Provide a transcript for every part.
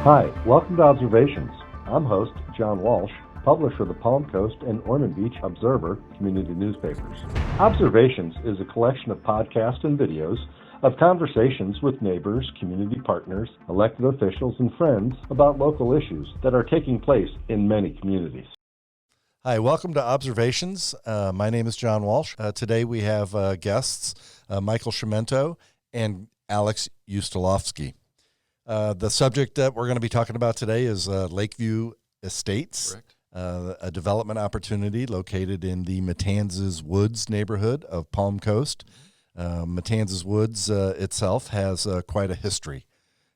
Hi, welcome to Observations. I'm host John Walsh, publisher of the Palm Coast and Ormond Beach Observer community newspapers. Observations is a collection of podcasts and videos of conversations with neighbors, community partners, elected officials, and friends about local issues that are taking place in many communities. Hi, welcome to Observations. My name is John Walsh. Today we have guests, Michael Chiumento and Alex Ustilovsky. The subject that we're going to be talking about today is Lakeview Estates, a development opportunity located in the Matanzas Woods neighborhood of Palm Coast. Matanzas Woods itself has quite a history.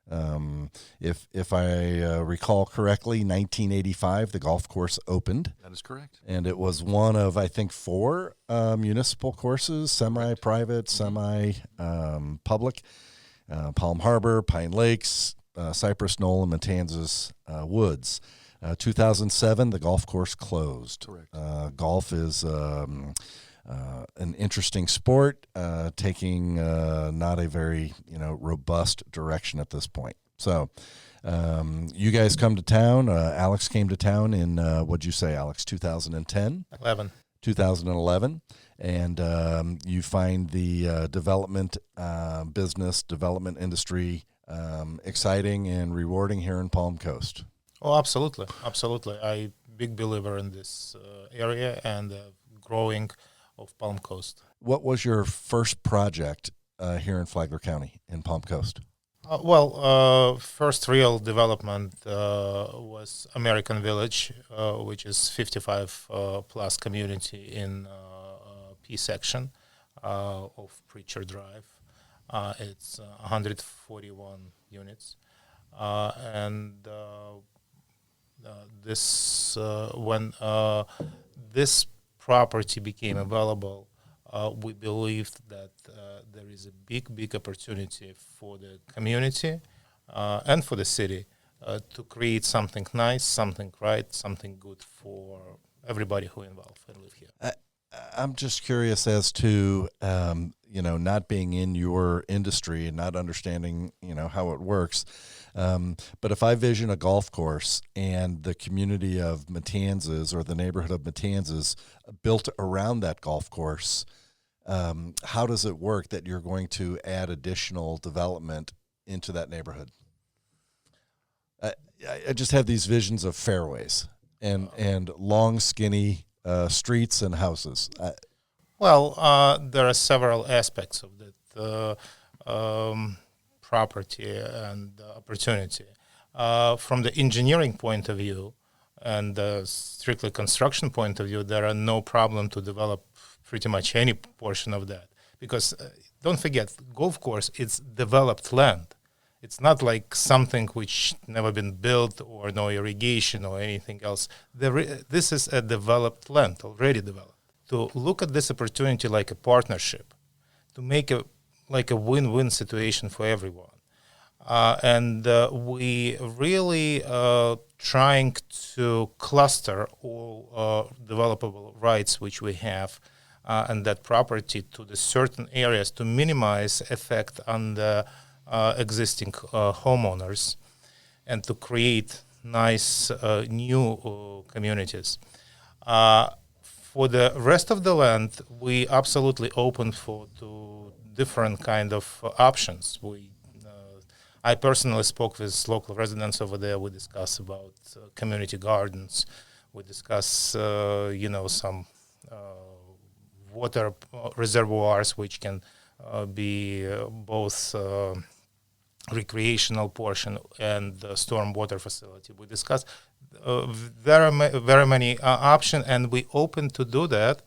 If I recall correctly, 1985, the golf course opened. That is correct. And it was one of, I think, four municipal courses, semi-private, semi-public. Palm Harbor, Pine Lakes, Cypress Knoll, and Matanzas Woods. 2007, the golf course closed. Correct. Golf is an interesting sport, taking not a very robust direction at this point. So, you guys come to town. Alex came to town in what'd you say, Alex? 2010. 2011, and you find the development development industry exciting and rewarding here in Palm Coast. Oh, absolutely. I'm big believer in this area and growing of Palm Coast. What was your first project here in Flagler County in Palm Coast? First real development was American Village, which is 55 plus community in P section of Preacher Drive. It's 141 units, when this property became available, we believed that there is a big opportunity for the community and for the city to create something nice, something right, something good for everybody who involved and live here. I'm just curious as to, not being in your industry and not understanding, how it works. But if I vision a golf course and the community of Matanzas or the neighborhood of Matanzas built around that golf course, how does it work that you're going to add additional development into that neighborhood? I just have these visions of fairways and long, skinny streets and houses. There are several aspects of that property and opportunity. From the engineering point of view and strictly construction point of view, there are no problem to develop pretty much any portion of that. Because don't forget, golf course, it's developed land. It's not like something which never been built or no irrigation or anything else. This is a developed land, already developed. To look at this opportunity like a partnership, to make a win-win situation for everyone. We really trying to cluster all developable rights which we have and that property to the certain areas to minimize effect on the existing homeowners and to create nice new communities. For the rest of the land, we absolutely open to different kind of options. I personally spoke with local residents over there. We discuss about community gardens. We discuss, some water reservoirs which can be both recreational portion and storm water facility. We discuss very many options, and we open to do that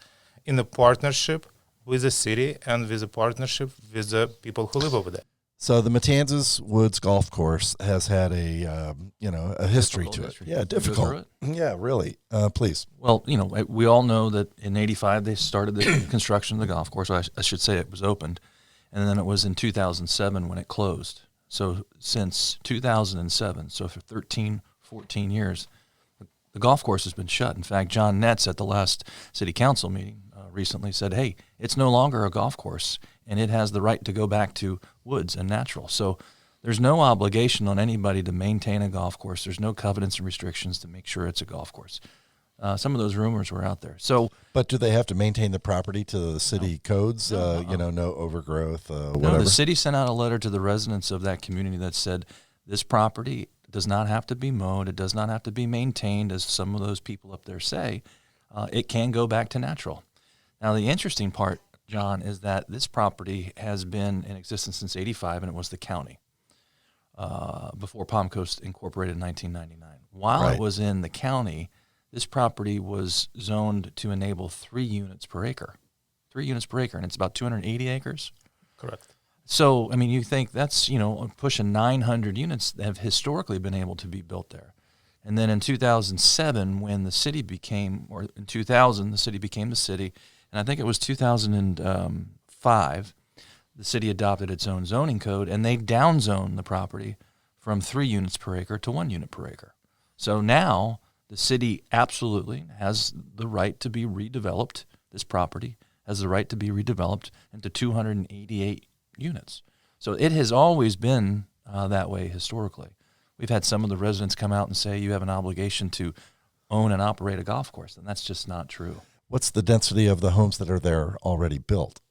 in a partnership with the city and with a partnership with the people who live over there. So the Matanzas Woods Golf Course has had a history to it. Yeah, difficult. Yeah, really. Please. Well, we all know that in '85 they started the construction of the golf course. I should say it was opened, and then it was in 2007 when it closed. So since 2007, so for 14 years, the golf course has been shut. In fact, John Netz at the last city council meeting recently said, hey, it's no longer a golf course, and it has the right to go back to woods and natural. So There's no obligation on anybody to maintain a golf course. There's no covenants and restrictions to make sure it's a golf course. Some of those rumors were out there. So, but do they have to maintain the property to the city codes? No overgrowth, whatever. No, the city sent out a letter to the residents of that community that said this property does not have to be mowed. It does not have to be maintained, as some of those people up there say. It can go back to natural. Now, the interesting part, John, is that this property has been in existence since '85, and it was the county before Palm Coast incorporated in 1999. While it was in the county, this property was zoned to enable 3 units per acre. 3 units per acre, and it's about 280 acres. Correct. So, I mean, you think that's, pushing 900 units that have historically been able to be built there. And then in 2007, when the city became, or in 2000, the city became the city, and I think it was 2005, the city adopted its own zoning code, and they downzoned the property from 3 units per acre to 1 unit per acre. So now the city absolutely has the right to be redeveloped. This property has the right to be redeveloped into 288 units. So it has always been that way historically. We've had some of the residents come out and say you have an obligation to own and operate a golf course, and that's just not true. What's the density of the homes that are there already built?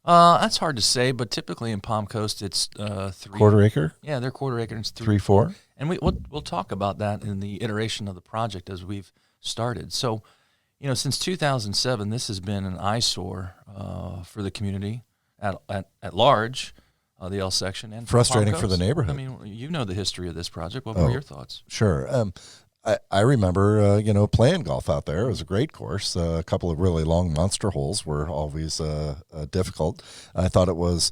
That's hard to say, but typically in Palm Coast it's 3 quarter acre. Yeah, they're quarter acre. And it's 3, 4, and we'll talk about that in the iteration of the project as we've started. So, since 2007, this has been an eyesore for the community at large, the L section, and frustrating for the neighborhood. I mean, you know the history of this project. What were your thoughts? Sure. I remember, playing golf out there. It was a great course. A couple of really long monster holes were always difficult. I thought it was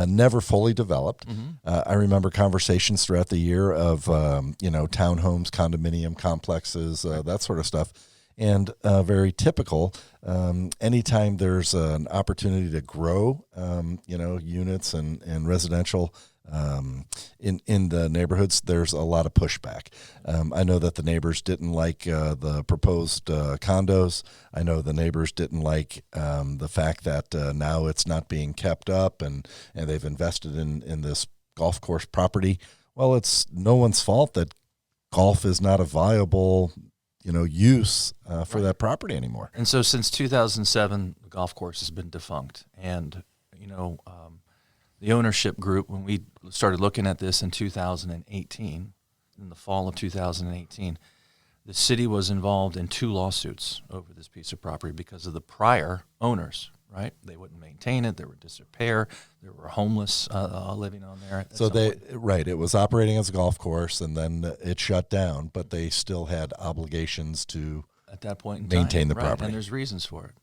never fully developed. Mm-hmm. I remember conversations throughout the year of, townhomes, condominium complexes, that sort of stuff. And very typical, anytime there's an opportunity to grow, units and residential in the neighborhoods, there's a lot of pushback. I know that the neighbors didn't like the proposed condos. I know the neighbors didn't like the fact that now it's not being kept up and they've invested in this golf course property. Well, it's no one's fault that golf is not a viable use for that property anymore. And so since 2007, the golf course has been defunct. And, the ownership group, when we started looking at this in 2018, in the fall of 2018, the city was involved in 2 lawsuits over this piece of property because of the prior owners, right? They wouldn't maintain it. There were disrepair. There were homeless living on there. So it was operating as a golf course, and then it shut down, but they still had obligations to at that point in maintain time, the right, property. And there's reasons for it.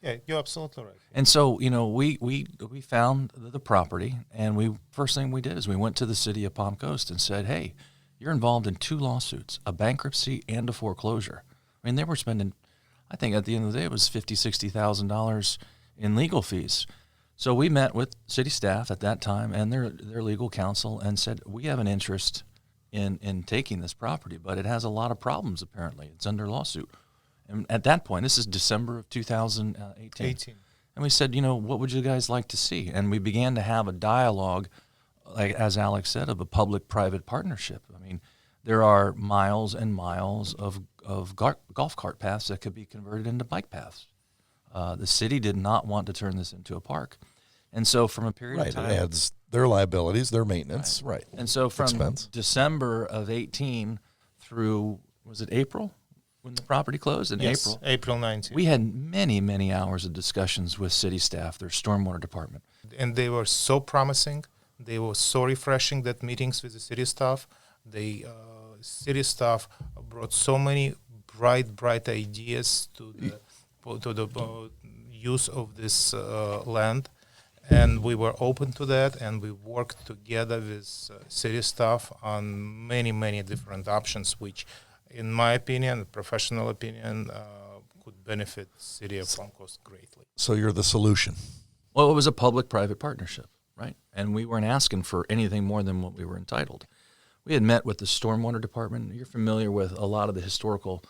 Yeah, you're absolutely right. And so, we found the property, and first thing we did is we went to the city of Palm Coast and said, hey, you're involved in 2 lawsuits, a bankruptcy and a foreclosure. I mean, they were spending, I think at the end of the day, it was $50,000, $60,000 in legal fees. So we met with city staff at that time and their legal counsel and said, we have an interest in taking this property, but it has a lot of problems apparently. It's under lawsuit. And at that point, this is December of 2018. And we said, what would you guys like to see? And we began to have a dialogue, like as Alex said, of a public-private partnership. I mean, there are miles and miles of golf cart paths that could be converted into bike paths. The city did not want to turn this into a park. And so from a period of time... It adds their liabilities, their maintenance, right. And so from December of 18 through, was it April? When the property closed in April. April 19th. We had many, many hours of discussions with city staff, their stormwater department. And they were so promising. They were so refreshing, that meetings with the city staff. The city staff brought so many bright ideas to the use of this land. And we were open to that, and we worked together with city staff on many, many different options, which, in my opinion, professional opinion, could benefit the city of Palm Coast greatly. So you're the solution. Well, it was a public-private partnership, right? And we weren't asking for anything more than what we were entitled. We had met with the stormwater department. You're familiar with a lot of the historical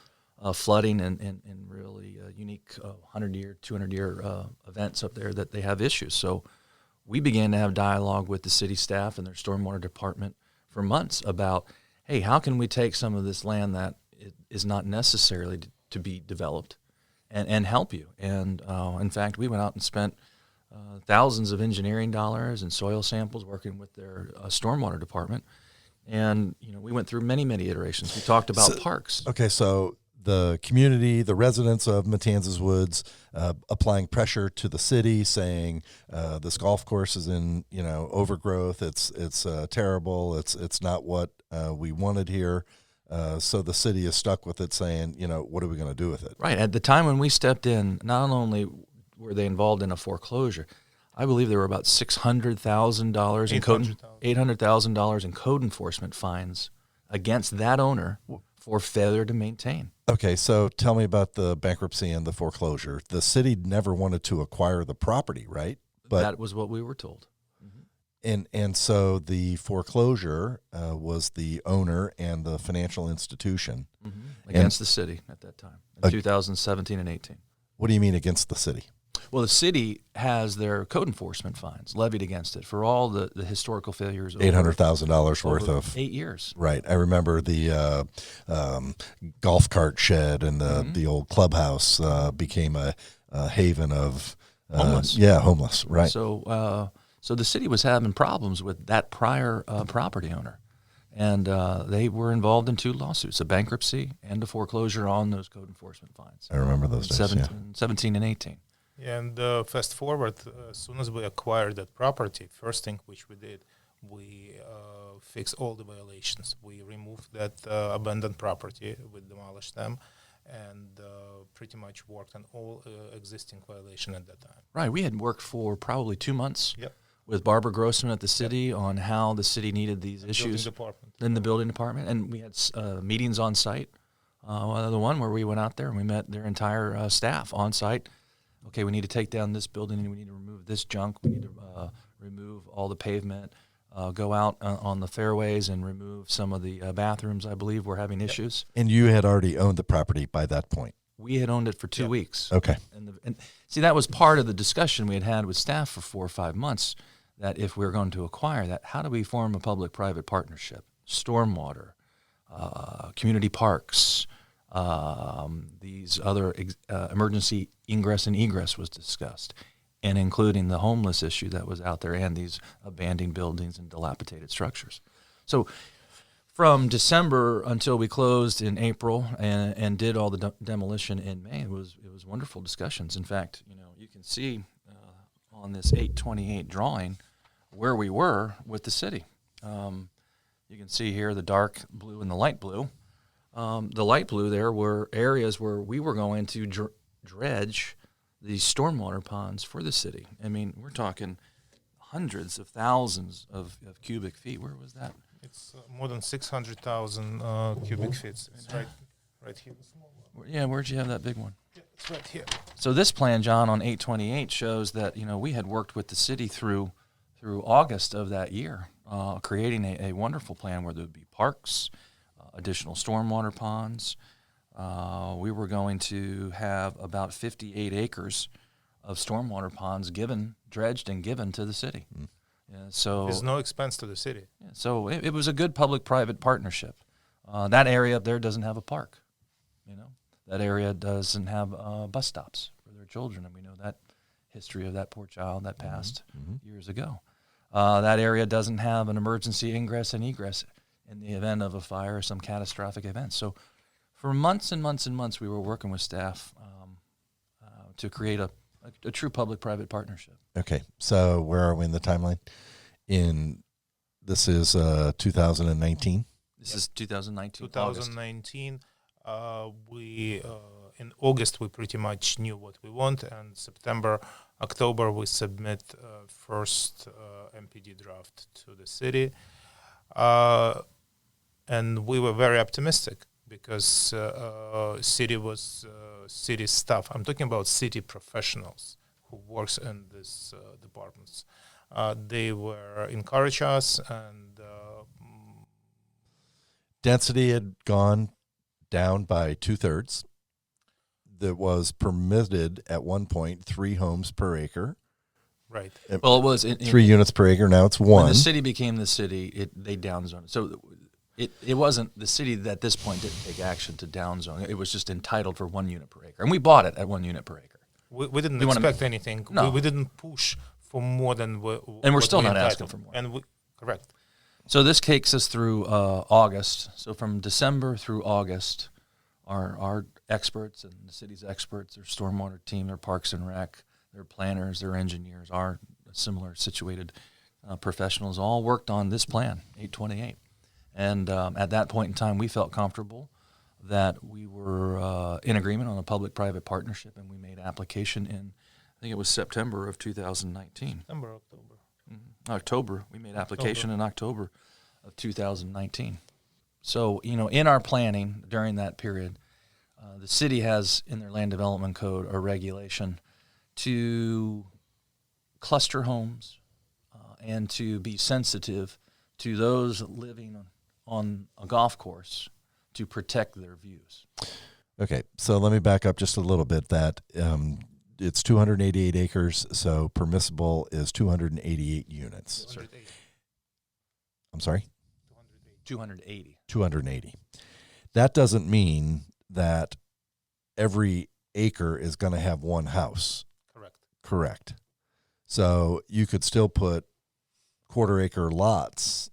flooding and really unique 100-year, 200-year events up there that they have issues. So we began to have dialogue with the city staff and their stormwater department for months about, hey, how can we take some of this land that is not necessarily to be developed and help you? And in fact, we went out and spent thousands of engineering dollars and soil samples working with their stormwater department. And, we went through many, many iterations. We talked about parks. Okay, so the community, the residents of Matanzas Woods, applying pressure to the city, saying this golf course is in overgrowth. It's terrible. It's not what we wanted here. So the city is stuck with it, saying, what are we going to do with it? Right. At the time when we stepped in, not only were they involved in a foreclosure, I believe there were about $600,000 in $800,000 in code enforcement fines against that owner for failure to maintain. Okay, so tell me about the bankruptcy and the foreclosure. The city never wanted to acquire the property, right? But that was what we were told. And so the foreclosure was the owner and the financial institution against the city at that time in 2017 and 18. What do you mean against the city? Well, the city has their code enforcement fines levied against it for all the historical failures. $800,000 worth of 8 years. Right. I remember the golf cart shed and the old clubhouse became a haven of homeless. Homeless. Right. So the city was having problems with that prior property owner, and they were involved in 2 lawsuits: a bankruptcy and a foreclosure on those code enforcement fines. I remember those days. 17 and 18. And fast forward, as soon as we acquired that property, first thing which we did, we fixed all the violations. We removed that abandoned property, we demolished them, and pretty much worked on all existing violations at that time. Right. We had worked for probably 2 months. Yep. With Barbara Grossman at the city on how the city needed these issues in the building department. And we had meetings on site. The one where we went out there and we met their entire staff on site. Okay, we need to take down this building and we need to remove this junk. We need to remove all the pavement, go out on the fairways and remove some of the bathrooms, I believe, were having issues. And you had already owned the property by that point? We had owned it for 2 weeks. Okay. And see, that was part of the discussion we had with staff for 4 or 5 months, that if we're going to acquire that, how do we form a public-private partnership? Stormwater, community parks, these other emergency ingress and egress was discussed, and including the homeless issue that was out there and these abandoned buildings and dilapidated structures. So from December until we closed in April and did all the demolition in May, it was wonderful discussions. In fact, you can see on this 828 drawing where we were with the city. You can see here the dark blue and the light blue. The light blue there were areas where we were going to dredge these stormwater ponds for the city. I mean, we're talking hundreds of thousands of cubic feet. Where was that? It's more than 600,000 cubic feet. It's right here. Yeah, where'd you have that big one? Yeah, it's right here. So this plan, John, on 828 shows that, we had worked with the city through August of that year, creating a wonderful plan where there would be parks, additional stormwater ponds. We were going to have about 58 acres of stormwater ponds dredged and given to the city. Yeah, so there's no expense to the city. Yeah, so it was a good public-private partnership. That area up there doesn't have a park. That area doesn't have bus stops for their children, and we know that history of that poor child that passed years ago. That area doesn't have an emergency ingress and egress in the event of a fire or some catastrophic event. So for months and months and months, we were working with staff to create a true public-private partnership. Okay, so where are we in the timeline? This is 2019? This is 2019. 2019. In August we pretty much knew what we want, and October we submit first MPD draft to the city, and we were very optimistic because city staff. I'm talking about city professionals who works in these departments. They were encourage us, and density had gone down by 2/3. There was permitted at one point 3 homes per acre. Right. Well, it was 3 units per acre. Now it's 1. When the city became the city, they downzoned it. So it wasn't the city that at this point didn't take action to downzone. It was just entitled for 1 unit per acre, and we bought it at 1 unit per acre. We didn't expect anything. No. We didn't push for more than and we're still not asking for more. And correct. So this takes us through August. So from December through August, our experts and the city's experts, their stormwater team, their parks and rec, their planners, their engineers, our similar situated professionals all worked on this plan, 828. And at that point in time, we felt comfortable that we were in agreement on a public-private partnership, and we made application in, I think it was September of 2019. September, October. October. We made application in October of 2019. So, in our planning during that period, the city has in their land development code a regulation to cluster homes and to be sensitive to those living on a golf course to protect their views. Okay, so let me back up just a little bit. That it's 288 acres, so permissible is 288 units. 280. I'm sorry? 280. 280. That doesn't mean that every acre is going to have one house. Correct. So you could still put quarter-acre lots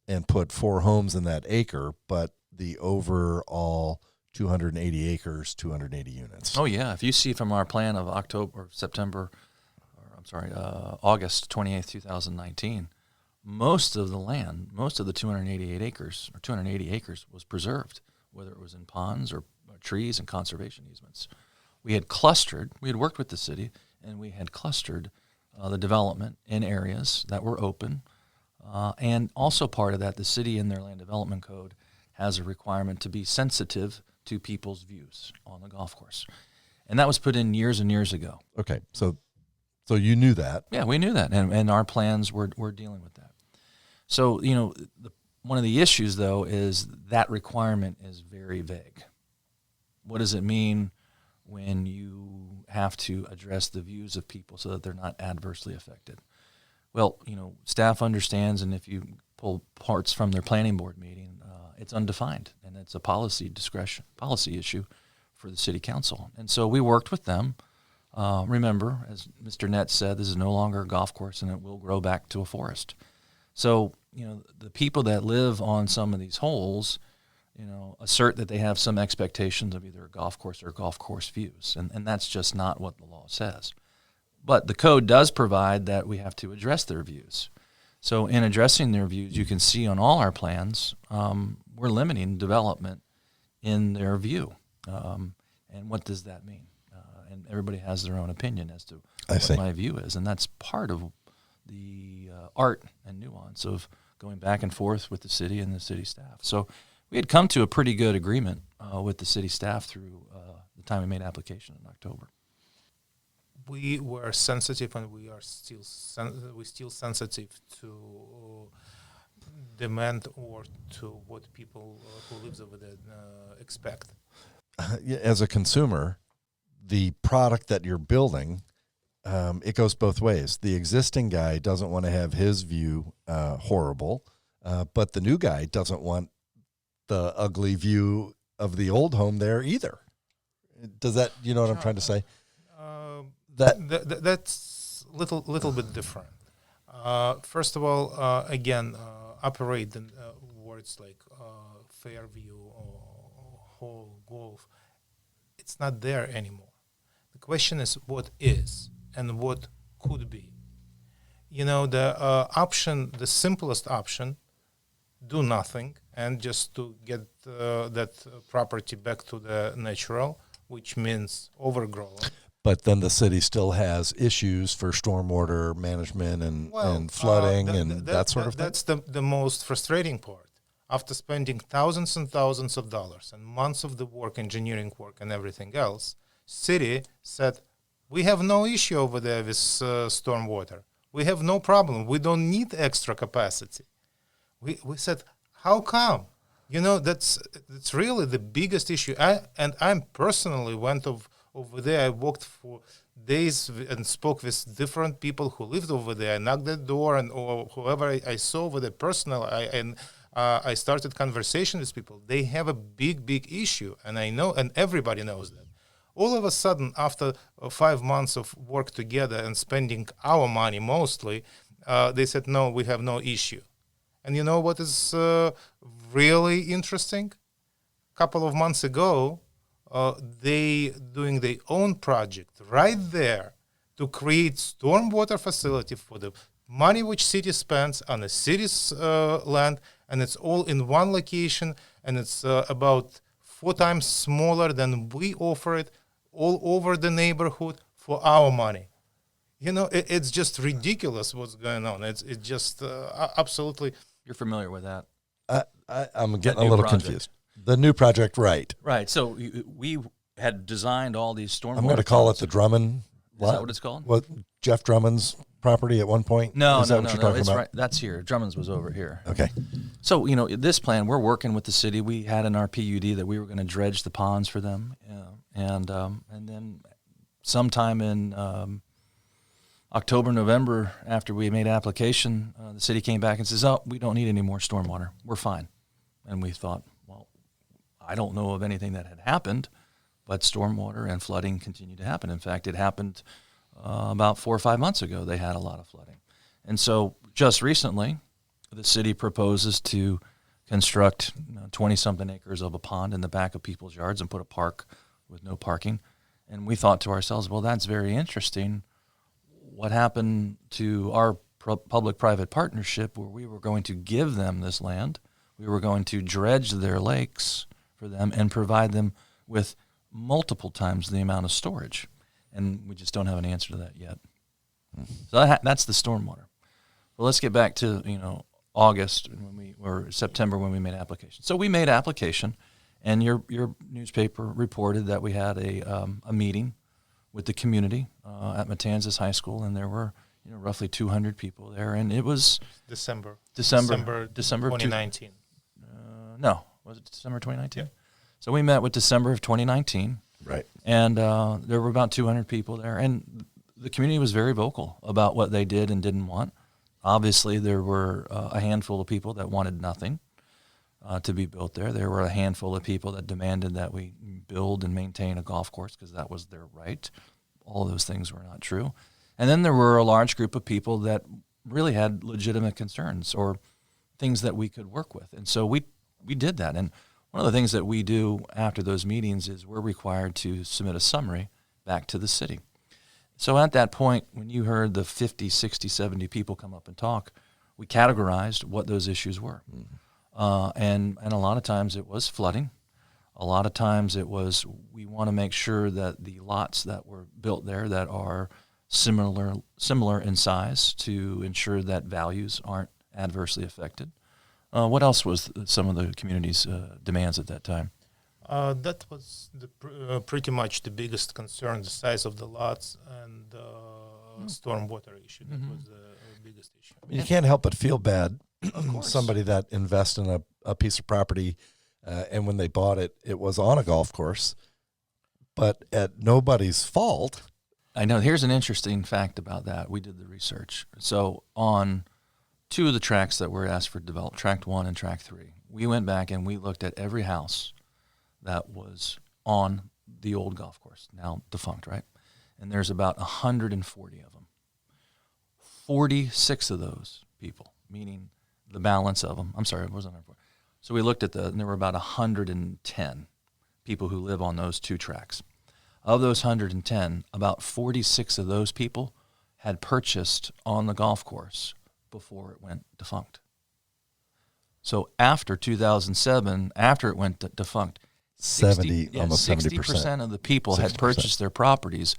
and put 4 homes in that acre, but the overall 280 acres, 280 units. Oh, yeah. If you see from our plan of August 28th, 2019, most of the land, most of the 288 acres or 280 acres was preserved, whether it was in ponds or trees and conservation easements. We had worked with the city, and we had clustered the development in areas that were open. And also part of that, the city in their land development code has a requirement to be sensitive to people's views on the golf course. And that was put in years and years ago. Okay, so you knew that. Yeah, we knew that, and our plans were dealing with that. So, one of the issues, though, is that requirement is very vague. What does it mean when you have to address the views of people so that they're not adversely affected? Well, staff understands, and if you pull parts from their planning board meeting, it's undefined, and it's a policy issue for the city council. And so we worked with them. Remember, as Mr. Nett said, this is no longer a golf course, and it will grow back to a forest. So, the people that live on some of these holes, assert that they have some expectations of either a golf course or golf course views, and that's just not what the law says. But the code does provide that we have to address their views. So in addressing their views, you can see on all our plans, we're limiting development in their view. And what does that mean? And everybody has their own opinion as to what my view is. And that's part of the art and nuance of going back and forth with the city and the city staff. So we had come to a pretty good agreement with the city staff through the time we made application in October. We were sensitive, and we are still sensitive to demand or to what people who lives over there expect. As a consumer, the product that you're building, it goes both ways. The existing guy doesn't want to have his view horrible, but the new guy doesn't want the ugly view of the old home there either. Does that, you know what I'm trying to say? That's little bit different. First of all, operate in words like Fairview or Hole Golf. It's not there anymore. The question is what is and what could be. The simplest option, do nothing and just to get that property back to the natural, which means overgrown. But then the city still has issues for stormwater management and flooding that sort of thing? That's the most frustrating part. After spending thousands and thousands of dollars and months of the work, engineering work and everything else, city said, we have no issue over there with stormwater. We have no problem. We don't need extra capacity. We said, how come? That's really the biggest issue. I personally went over there. I worked for days and spoke with different people who lived over there. I knocked the door, and or whoever I saw over there personal, I started conversation with people. They have a big issue, and I know, and everybody knows that. All of a sudden, after 5 months of work together and spending our money mostly, they said, no, we have no issue. And you know what is really interesting? A couple of months ago, they doing their own project right there to create stormwater facility for the money which city spends on the city's land, and it's all in one location, and it's about 4 times smaller than we offer it all over the neighborhood for our money. You know, it's just ridiculous what's going on. It's just absolutely. You're familiar with that? I'm getting a little confused. The new project, right? Right. So we had designed all these stormwater. I'm going to call it the Drummond. Is that what it's called? What, Jeff Drummond's property at one point? No, Is that what you're talking it's about? right. That's here. Drummond's was over here. Okay. So, you know, this plan, we're working with the city. We had in our PUD that we were going to dredge the ponds for them. And then sometime in October, November, after we made application, the city came back and says, oh, we don't need any more stormwater. We're fine. And we thought, well, I don't know of anything that had happened, but stormwater and flooding continued to happen. In fact, it happened about 4 or 5 months ago. They had a lot of flooding. And so just recently, the city proposes to construct 20-something acres of a pond in the back of people's yards and put a park with no parking. And we thought to ourselves, well, that's very interesting. What happened to our public-private partnership where we were going to give them this land, we were going to dredge their lakes for them and provide them with multiple times the amount of storage? And we just don't have an answer to that yet. So that's the stormwater. Well, let's get back to, August or September when we made application. So we made application, and your newspaper reported that we had a meeting with the community at Matanzas High School, and there were roughly 200 people there, and it was December 2019. No, was it December 2019? Yeah. So we met with December of 2019. Right. And there were about 200 people there, and the community was very vocal about what they did and didn't want. Obviously, there were a handful of people that wanted nothing to be built there. There were a handful of people that demanded that we build and maintain a golf course because that was their right. All of those things were not true. And then there were a large group of people that really had legitimate concerns or things that we could work with. And so we did that. And one of the things that we do after those meetings is we're required to submit a summary back to the city. So at that point, when you heard the 50, 60, 70 people come up and talk, we categorized what those issues were. Mm-hmm. And a lot of times it was flooding. A lot of times it was we want to make sure that the lots that were built there that are similar in size to ensure that values aren't adversely affected. What else was some of the community's demands at that time? That was pretty much the biggest concern, the size of the lots and stormwater issue. That was the biggest issue. You can't help but feel bad. Somebody that invests in a piece of property, and when they bought it, it was on a golf course, but at nobody's fault. I know. Here's an interesting fact about that. We did the research. So on 2 of the tracks that were asked for development, tract 1 and tract 3, we went back and we looked at every house that was on the old golf course, now defunct, right? And there's about 140 of them. 46 of those people, meaning the balance of them, I'm sorry, it wasn't 140. So we looked at and there were about 110 people who live on those 2 tracks. Of those 110, about 46 of those people had purchased on the golf course before it went defunct. So after 2007, after it went defunct, almost 60% of the people had purchased their properties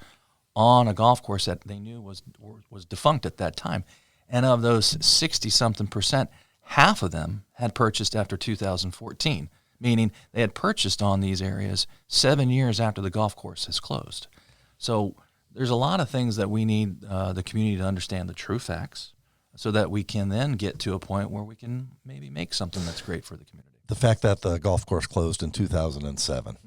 on a golf course that they knew was defunct at that time. And of those 60-something%, half of them had purchased after 2014, meaning they had purchased on these areas 7 years after the golf course has closed. So there's a lot of things that we need the community to understand the true facts so that we can then get to a point where we can maybe make something that's great for the community. The fact that the golf course closed in 2007,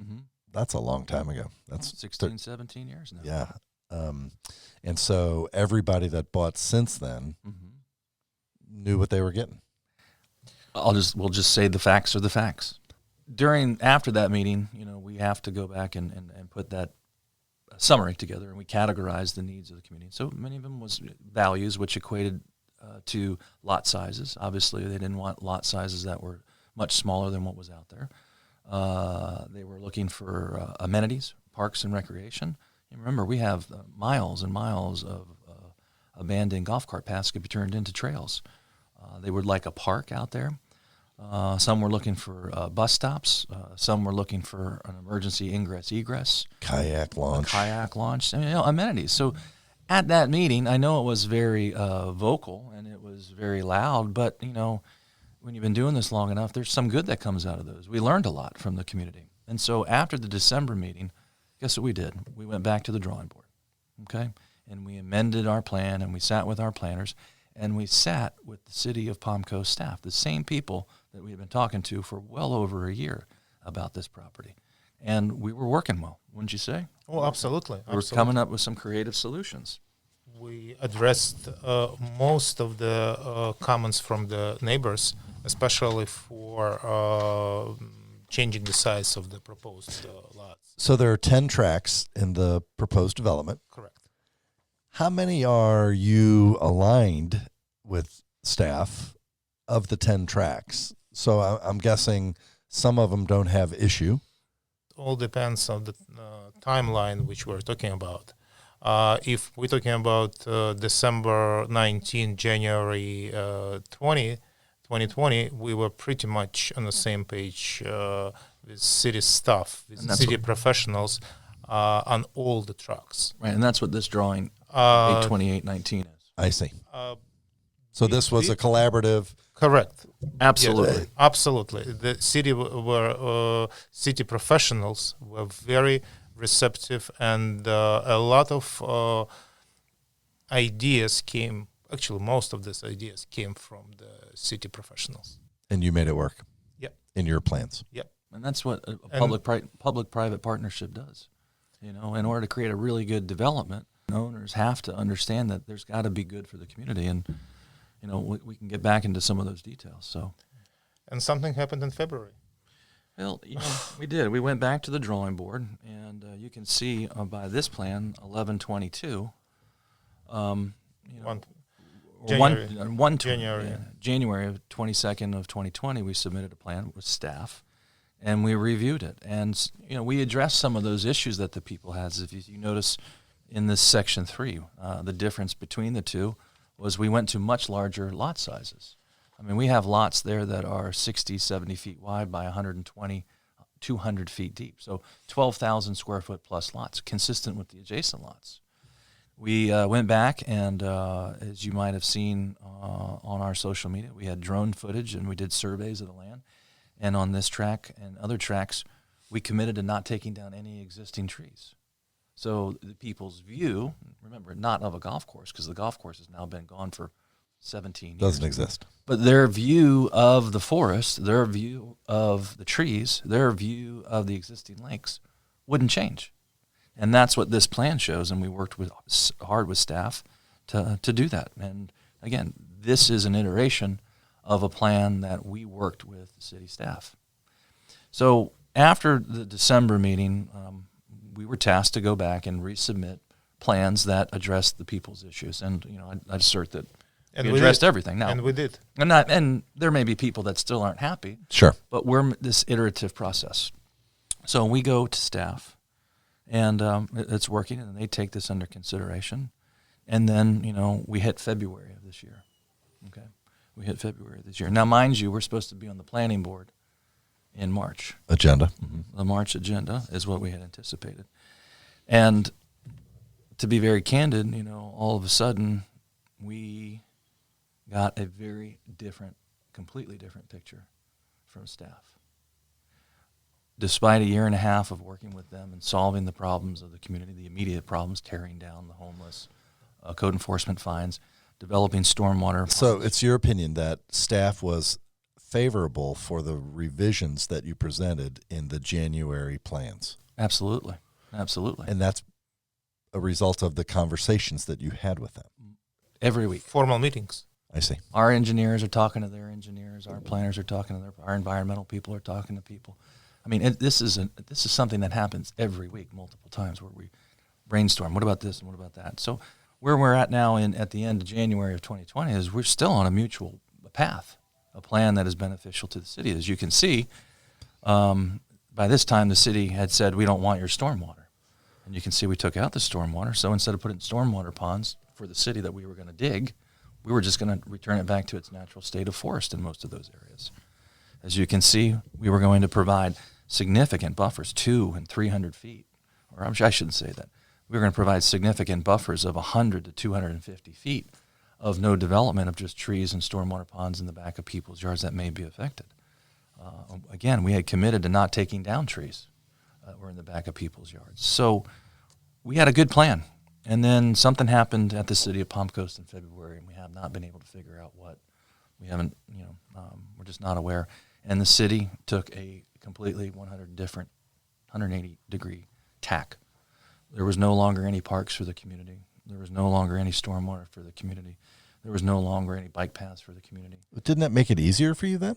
that's a long time ago. That's 16, 17 years now. Yeah. And so everybody that bought since then knew what they were getting. We'll just say the facts are the facts. After that meeting, we have to go back and put that summary together, and we categorize the needs of the community. So many of them was values, which equated to lot sizes. Obviously, they didn't want lot sizes that were much smaller than what was out there. They were looking for amenities, parks and recreation. And remember, we have miles and miles of abandoned golf cart paths could be turned into trails. They would like a park out there. Some were looking for bus stops. Some were looking for an emergency egress. Kayak launch. Amenities. So at that meeting, I know it was very vocal and it was very loud, but, when you've been doing this long enough, there's some good that comes out of those. We learned a lot from the community. And so after the December meeting, guess what we did? We went back to the drawing board, okay? And we amended our plan, and we sat with our planners, and we sat with the City of Palm Coast staff, the same people that we had been talking to for well over a year about this property. And we were working well, wouldn't you say? Oh, absolutely. We were coming up with some creative solutions. We addressed most of the comments from the neighbors, especially for changing the size of the proposed lots. So there are 10 tracks in the proposed development. Correct. How many are you aligned with staff of the 10 tracks? So I'm guessing some of them don't have issue. All depends on the timeline which we're talking about. If we're talking about December 19, January 2020, we were pretty much on the same page with city staff, with city professionals on all the tracks. Right, and that's what this drawing 82819 is. I see. So this was a collaborative. Correct. Absolutely. Yes, absolutely. The city professionals were very receptive, and a lot of ideas came. Actually, most of these ideas came from the city professionals. And you made it work. Yep. In your plans. Yep. And that's what a public-private partnership does. In order to create a really good development, owners have to understand that there's got to be good for the community, and we can get back into some of those details. So, and something happened in February. Well, we did. We went back to the drawing board, and you can see by this plan, 11/22. January of 22nd of 2020, we submitted a plan with staff, and we reviewed it, and we addressed some of those issues that the people had. If you notice in this section 3, the difference between the two was we went to much larger lot sizes. I mean, we have lots there that are 60, 70 feet wide by 120, 200 feet deep. So 12,000 square foot plus lots, consistent with the adjacent lots. We went back and, as you might have seen on our social media, we had drone footage and we did surveys of the land. And on this track and other tracks, we committed to not taking down any existing trees. So the people's view, remember, not of a golf course, because the golf course has now been gone for 17 years. Doesn't exist. But their view of the forest, their view of the trees, their view of the existing lakes wouldn't change. And that's what this plan shows, and we worked hard with staff to do that. And again, this is an iteration of a plan that we worked with the city staff. So after the December meeting, we were tasked to go back and resubmit plans that addressed the people's issues. And I assert that we addressed everything. Now, and we did. And there may be people that still aren't happy. Sure. But we're this iterative process. So we go to staff, and it's working, and they take this under consideration. And then, we hit February of this year. Okay? We hit February of this year. Now, mind you, we're supposed to be on the planning board in March. Agenda. The March agenda is what we had anticipated. And to be very candid, all of a sudden we got a very different, completely different picture from staff. Despite a year and a half of working with them and solving the problems of the community, the immediate problems, tearing down the homeless, code enforcement fines, developing stormwater. So it's your opinion that staff was favorable for the revisions that you presented in the January plans? Absolutely. Absolutely. And that's a result of the conversations that you had with them? Every week. Formal meetings. I see. Our engineers are talking to their engineers. Our planners are talking to our environmental people are talking to people. I mean, this is something that happens every week, multiple times, where we brainstorm. What about this and what about that? So where we're at now at the end of January of 2020 is we're still on a mutual path, a plan that is beneficial to the city. As you can see, by this time the city had said, we don't want your stormwater. And you can see we took out the stormwater. So instead of putting stormwater ponds for the city that we were going to dig, we were just going to return it back to its natural state of forest in most of those areas. As you can see, we were going to provide significant buffers, 200 and 300 feet. Or I shouldn't say that. We were going to provide significant buffers of 100 to 250 feet of no development of just trees and stormwater ponds in the back of people's yards that may be affected. Again, we had committed to not taking down trees that were in the back of people's yards. So we had a good plan. And then something happened at the city of Palm Coast in February, and we have not been able to figure out what. We haven't, we're just not aware. And the city took a completely 180-degree tack. There was no longer any parks for the community. There was no longer any stormwater for the community. There was no longer any bike paths for the community. But didn't that make it easier for you then?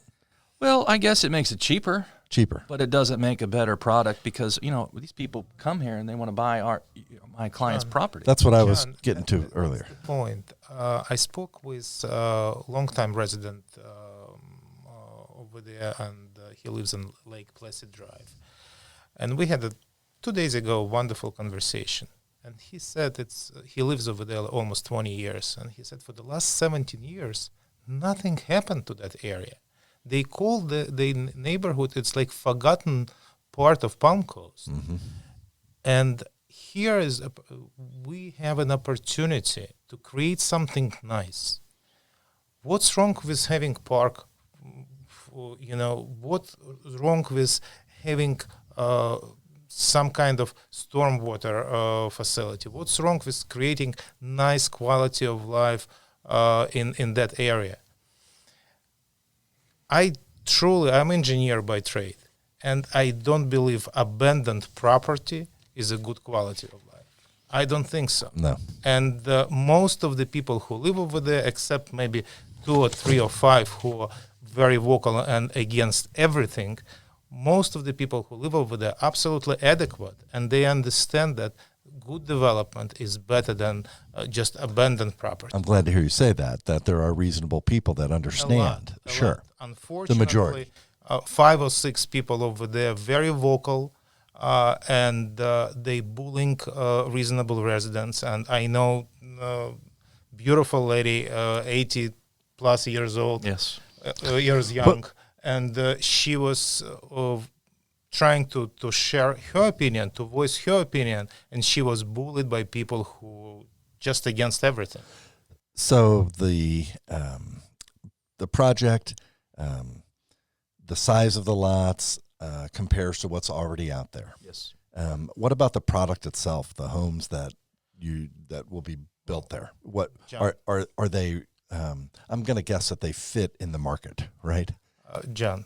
Well, I guess it makes it cheaper. Cheaper. But it doesn't make a better product because, these people come here and they want to buy my client's property. That's what I was John, getting to earlier. That's the point. I spoke with a longtime resident over there, and he lives on Lake Placid Drive. And we had 2 days ago a wonderful conversation. And he said he lives over there almost 20 years. And he said for the last 17 years, nothing happened to that area. They call the neighborhood, it's like forgotten part of Palm Coast. Mm-hmm. And here we have an opportunity to create something nice. What's wrong with having park? What's wrong with having some kind of stormwater facility? What's wrong with creating nice quality of life in that area? I'm engineer by trade, and I don't believe abandoned property is a good quality of life. I don't think so. No. And most of the people who live over there, except maybe 2 or 3 or 5 who are very vocal and against everything, most of the people who live over there are absolutely adequate, and they understand that good development is better than just abandoned property. I'm glad to hear you say that there are reasonable people that understand. A Sure. lot. Unfortunately, The majority. 5 or 6 people over there, very vocal, and they bullying reasonable residents. And I know beautiful lady, 80 plus years old, Yes. Years young, and she was trying to share her opinion, to voice her opinion, and she was bullied by people who just against everything. So the project, the size of the lots compares to what's already out there. Yes. What about the product itself? The homes that will be built there. What John. are they? I'm going to guess that they fit in the market, right? John,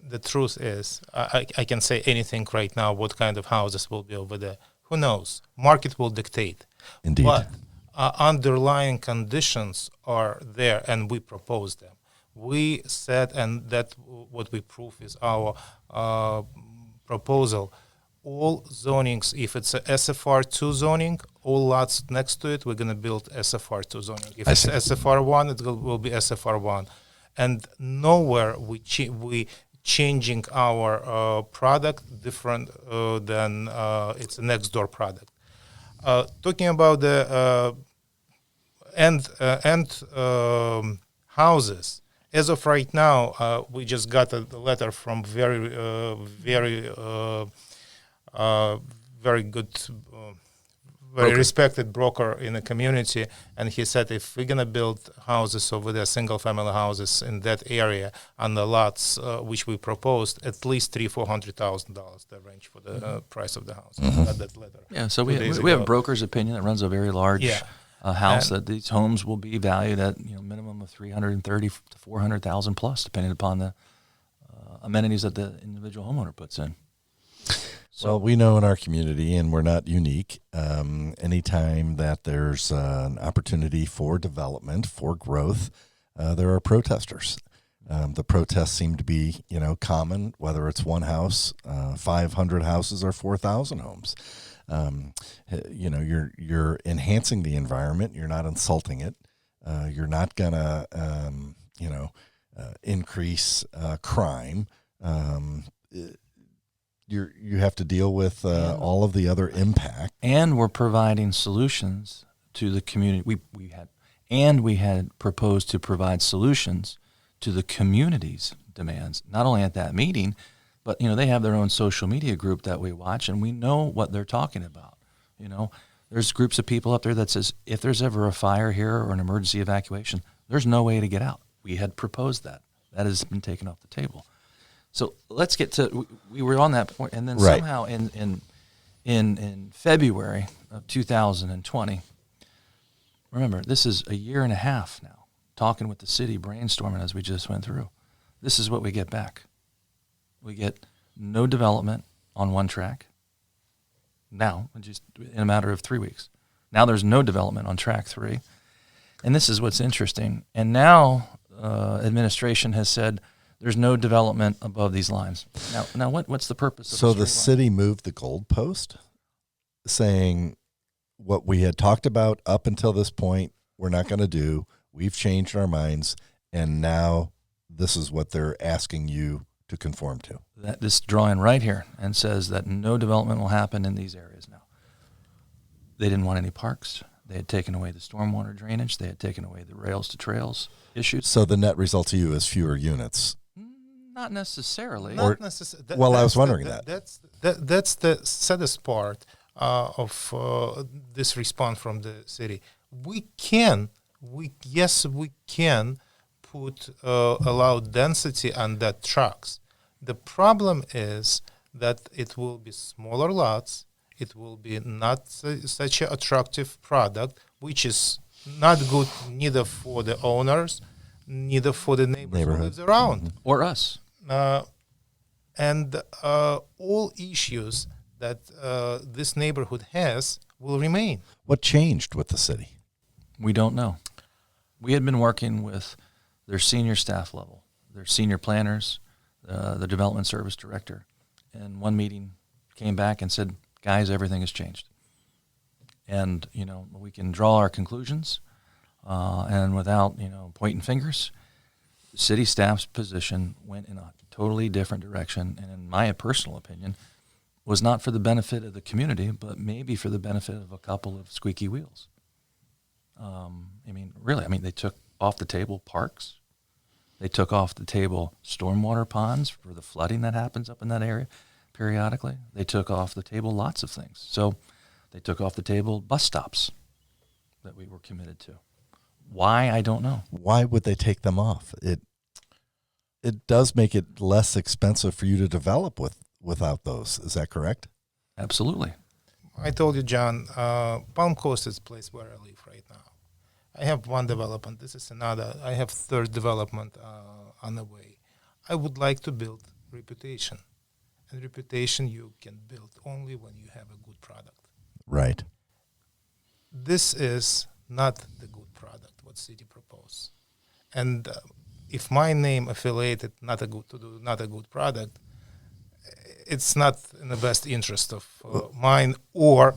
the truth is, I can say anything right now. What kind of houses will be over there? Who knows? Market will dictate. Indeed. But underlying conditions are there, and we propose them. We said, and that what we prove is our proposal. All zonings, if it's a SFR2 zoning, all lots next to it, we're going to build SFR2 zoning. If it's SFR1, it will be SFR1. And nowhere we changing our product different than it's a next door product. Talking about the end houses, as of right now, we just got a letter from very good, very respected broker in the community, and he said if we're gonna build houses over there, single-family houses in that area on the lots which we proposed, at least $300,000-$400,000 the range for the price of the house. Got that letter. Yeah, so we have a broker's opinion that runs a very large house And that these homes will be valued at minimum of $330,000 to $400,000 plus, depending upon the amenities that the individual homeowner puts in. Well, we know in our community, and we're not unique, anytime that there's an opportunity for development, for growth, there are protesters. The protests seem to be, common, whether it's one house, 500 houses, or 4,000 homes. You're enhancing the environment. You're not insulting it. You're not gonna, increase crime. You have to deal with all of the other impact. And we're providing solutions to the community. We had proposed to provide solutions to the community's demands, not only at that meeting, but they have their own social media group that we watch, and we know what they're talking about. There's groups of people up there that says if there's ever a fire here or an emergency evacuation, there's no way to get out. We had proposed that. That has been taken off the table. So let's get to, we were on that point, and then somehow in February of 2020, remember, this is a year and a half now, talking with the city, brainstorming as we just went through. This is what we get back. We get no development on one track. Now, just in a matter of 3 weeks. Now there's no development on track 3. And this is what's interesting. And now administration has said there's no development above these lines. Now what's the purpose of So the city moved the goalpost, saying what we had talked about up until this point, we're not going to do. We've changed our minds, and now this is what they're asking you to conform to. This drawing right here and says that no development will happen in these areas now. They didn't want any parks. They had taken away the stormwater drainage. They had taken away the rails to trails issues. So the net result to you is fewer units. Not necessarily. Not necessarily. Well, I was wondering that. That's the saddest part of this response from the city. We can put allow density on that trucks. The problem is that it will be smaller lots. It will be not such an attractive product, which is not good neither for the owners, neither for the neighbors who lives around. Or us. And all issues that this neighborhood has will remain. What changed with the city? We don't know. We had been working with their senior staff level, their senior planners, the development service director, and one meeting came back and said, guys, everything has changed. And, we can draw our conclusions, and without, pointing fingers, city staff's position went in a totally different direction, and in my personal opinion, was not for the benefit of the community, but maybe for the benefit of a couple of squeaky wheels. They took off the table parks. They took off the table stormwater ponds for the flooding that happens up in that area periodically. They took off the table lots of things. So they took off the table bus stops that we were committed to. Why, I don't know. Why would they take them off? It does make it less expensive for you to develop without those. Is that correct? Absolutely. I told you, John, Palm Coast is the place where I live right now. I have one development. This is another. I have third development on the way. I would like to build reputation. And reputation you can build only when you have a good product. Right. This is not the good product what city proposed. And if my name affiliated not a good product, it's not in the best interest of mine or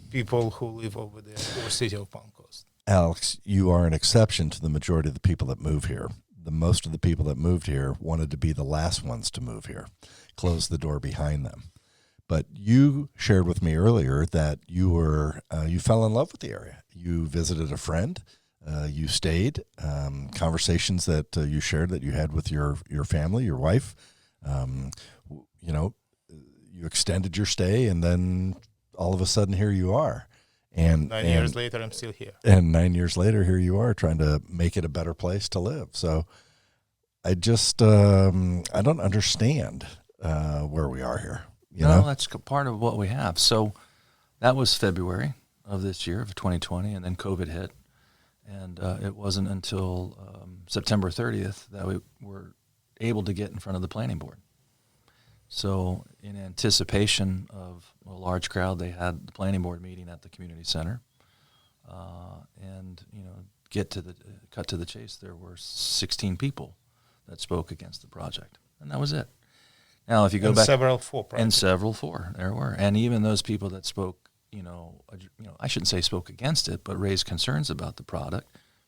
people who live over there or city of Palm Coast. Alex, you are an exception to the majority of the people that move here. Most of the people that moved here wanted to be the last ones to move here, close the door behind them. But you shared with me earlier that you fell in love with the area. You visited a friend. You stayed. Conversations that you shared that you had with your family, your wife. You extended your stay, and then all of a sudden here you are. And 9 years later, I'm still here. And 9 years later, here you are trying to make it a better place to live. So I just, I don't understand where we are here. You know? That's part of what we have. So that was February of this year, of 2020, and then COVID hit. And it wasn't until September 30th that we were able to get in front of the planning board. So in anticipation of a large crowd, they had the planning board meeting at the community center. And, cut to the chase, there were 16 people that spoke against the project. And that was it. Now, if you go back, several for there were, and even those people that spoke, I shouldn't say spoke against it, but raised concerns about the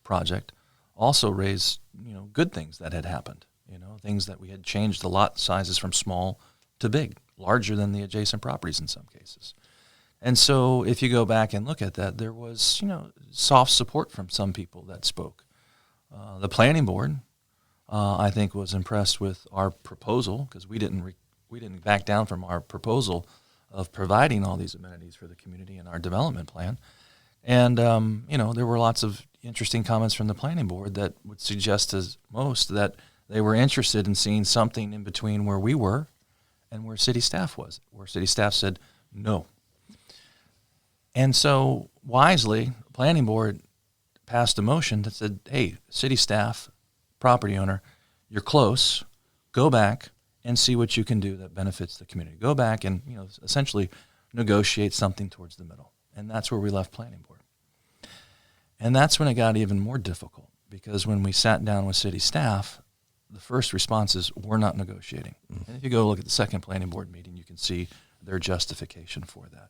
project, also raised, good things that had happened, things that we had changed the lot sizes from small to big, larger than the adjacent properties in some cases. And so, if you go back and look at that, there was, soft support from some people that spoke. The planning board, I think, was impressed with our proposal because we didn't back down from our proposal of providing all these amenities for the community in our development plan. And, there were lots of interesting comments from the planning board that would suggest to most that they were interested in seeing something in between where we were and where city staff was, where city staff said no. And so, wisely, the planning board passed a motion that said, hey, city staff, property owner, you're close, go back and see what you can do that benefits the community. Go back and, essentially negotiate something towards the middle. And that's where we left planning board. And that's when it got even more difficult because when we sat down with city staff, the first response is, we're not negotiating. And if you go look at the second planning board meeting, you can see their justification for that.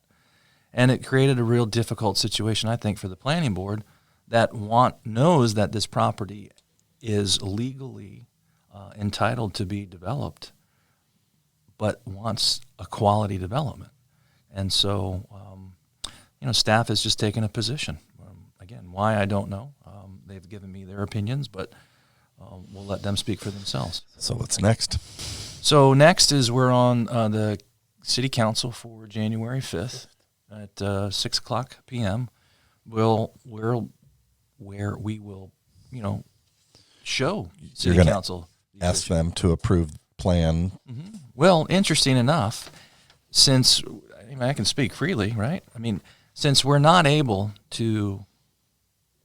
And it created a real difficult situation, I think, for the planning board that knows that this property is legally entitled to be developed, but wants a quality development. And so, staff has just taken a position. Again, why, I don't know. They've given me their opinions, but we'll let them speak for themselves. So what's next? So next is we're on the city council for January 5th. At 6 o'clock p.m., where we will, show city council. Ask them to approve plan. Mm-hmm. Well, interesting enough, since I can speak freely, right? Since we're not able to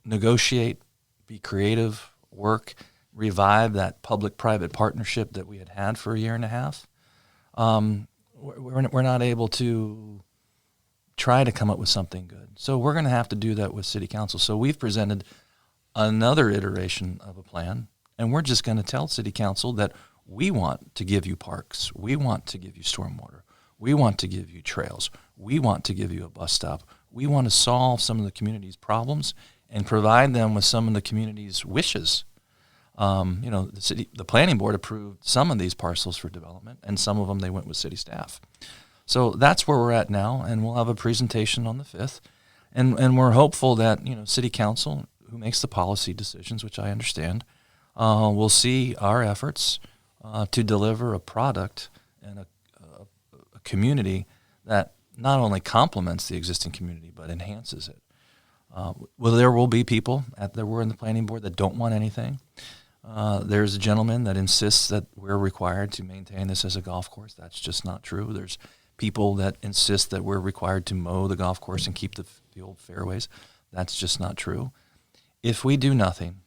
negotiate, be creative, work, revive that public-private partnership that we had for a year and a half, we're not able to try to come up with something good. So we're going to have to do that with city council. So we've presented another iteration of a plan, and we're just going to tell city council that we want to give you parks. We want to give you stormwater. We want to give you trails. We want to give you a bus stop. We want to solve some of the community's and provide them with some of the community's wishes. The planning board approved some of these parcels for development, and some of them they went with city staff. So that's where we're at now, and we'll have a presentation on the 5th. And we're hopeful that, city council, who makes the policy decisions, which I understand, will see our efforts to deliver a product and a community that not only complements the existing community, but enhances it. There will be people that were in the planning board that don't want anything. There's a gentleman that insists that we're required to maintain this as a golf course. That's just not true. There's people that insist that we're required to mow the golf course and keep the old fairways. That's just not true. If we do nothing,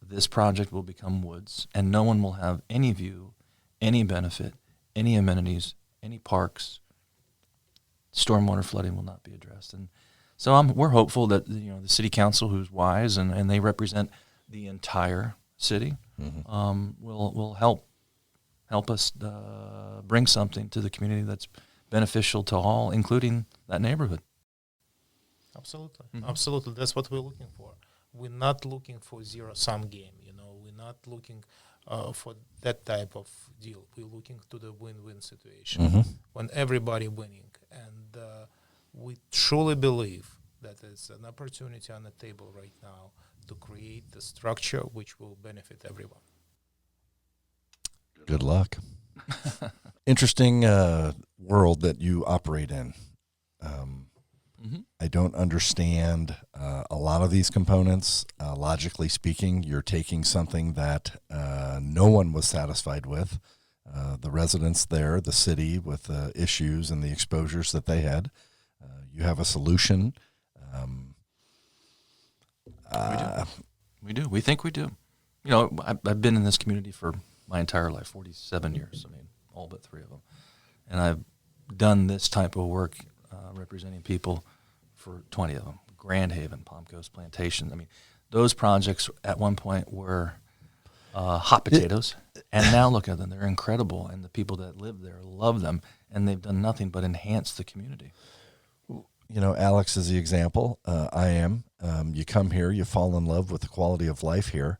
this project will become woods, and no one will have any view, any benefit, any amenities, any parks. Stormwater flooding will not be addressed. And so we're hopeful that the city council, who's wise and they represent the entire city, will help us bring something to the community that's beneficial to all, including that neighborhood. Absolutely. Mm-hmm. Absolutely. That's what we're looking for. We're not looking for zero-sum game. We're not looking for that type of deal. We're looking to the win-win situation when everybody winning. And we truly believe that there's an opportunity on the table right now to create the structure which will benefit everyone. Good luck. Interesting world that you operate in. I don't understand a lot of these components. Logically speaking, you're taking something that no one was satisfied with. The residents there, the city, with the issues and the exposures that they had. You have a solution. We do. We think we do. I've been in this community for my entire life, 47 years. all but 3 of them. And I've done this type of work representing people for 20 of them. Grand Haven, Palm Coast Plantation. I mean, those projects at one point were hot potatoes, and now look at them. They're incredible, and the people that live there love them, and they've done nothing but enhance the community. You know, Alex is the example. I am. You come here, you fall in love with the quality of life here.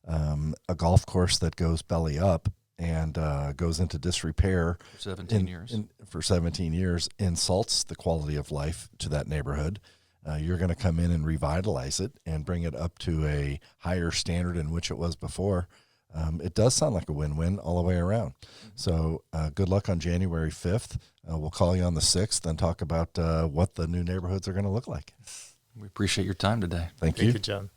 A golf course that goes belly up and goes into disrepair For 17 years. For 17 years insults the quality of life to that neighborhood. You're going to come in and revitalize it and bring it up to a higher standard in which it was before. It does sound like a win-win all the way around. So good luck on January 5th. We'll call you on the 6th and talk about what the new neighborhoods are going to look like. We appreciate your time today. Thank you. Thank you, John.